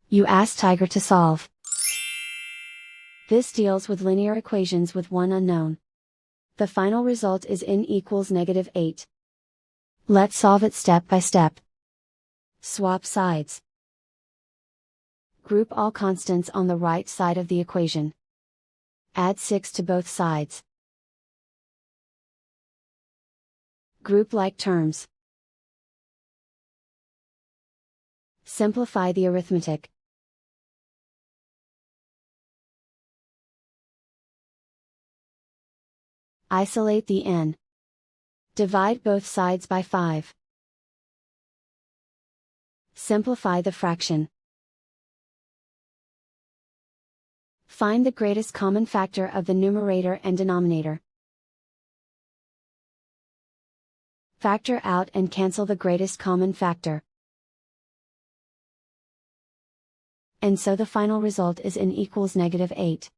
You ask Tiger to solve. This deals with linear equations with one unknown. The final result is n equals -8. Let's solve it step by step. Swap sides. Group all constants on the right side of the equation. Add 6 to both sides. Group like terms. Simplify the arithmetic. Isolate the n. Divide both sides by 5. Simplify the fraction. Find the greatest common factor of the numerator and denominator. Factor out and cancel the greatest common factor. And so the final result is n equals -8.